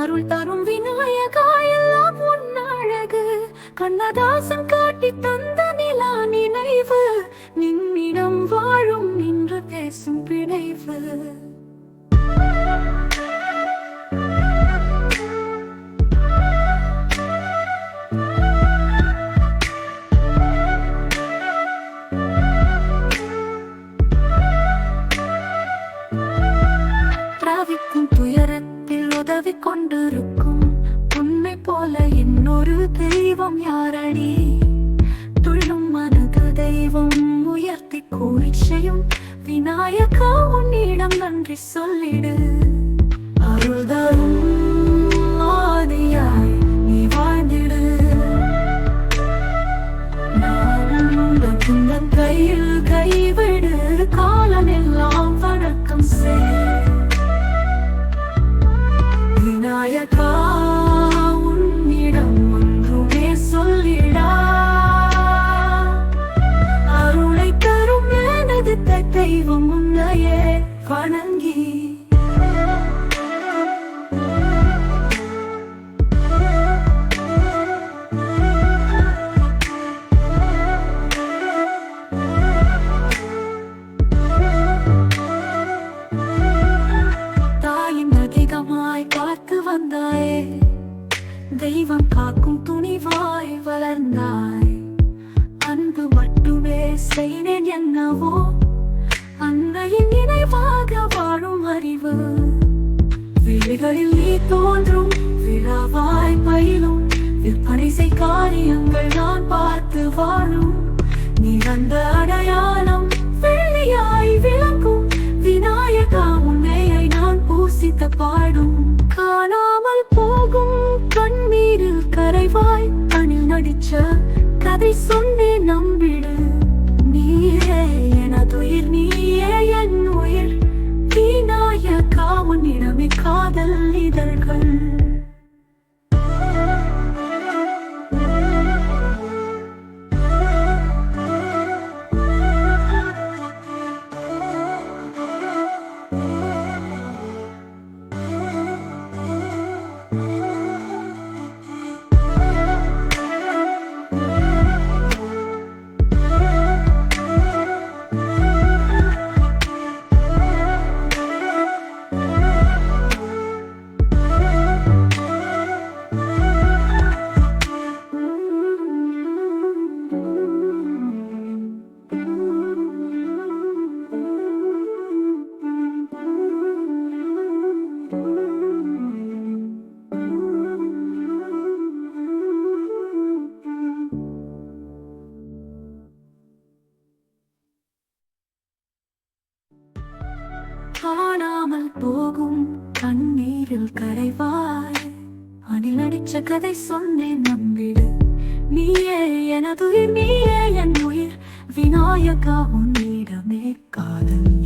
அருள் தரும் விநாயகா எல்லாம் உன் அழகு. கண்ணதாசன் காட்டி தந்த நிலா நினைவு, நின்னிடம் வாழும் நின்று பேசும் பிணைவு. தவிக்கும் துயரத்தில் உதவி கொண்டிருக்கும் உன்னை போல இன்னொரு தெய்வம் யாரடி? துள்ளும் மனது தெய்வம் உயர்த்தி கூறி செய்யும் விநாயகா உன்னிடம் நன்றி சொல்லிடு. அருள் தரும் ஆதியாய் நீ வாழ்ந்திடு. நான் கையில் கைவிடு, காலமெல்லாம் வணக்கம் செய். விநாயகா உன்னிடம் ஒன்றுமே சொல்லிடா. அருளை தரும் எனது தெய்வம் உன்னையே வணங்கி. காத்து வந்தாயே, தெய்வம் காக்கும் துணிவாய் வளர்ந்தாய். அன்பு மட்டுமே செய்தேன் என்னவோ, அன்னையின் நினைவாக வாழும் அறிவு. விழிகளில் நீ தோன்றும் விழாவாய் பயிலும், விற்பனை செய் காரியங்கள் நான் பார்த்து வாழும். நீ அந்த அடையாளம் வெள்ளியாய் விளங்கும் விநாயகா உன்னையை நான் பூசித்த பாடும். காணாமல் போகும் கண்ணீரில் கரைவாய் அணில் நடிச்ச கதை சொன்னேன் நம்பிடு. நீயே எனதுயிர், நீயே என் உயிர். விநாயகா உன்னிடமே காதல் இதழ்கள். காணாமல் போகும் கண்ணீரில் கரைவாய் அணில் நடிச்ச கதை சொன்னேன் நம்பிடு. நீயே எனதுயிர், நீயே என் உயிர். விநாயகா உன்னிடமே காதல்.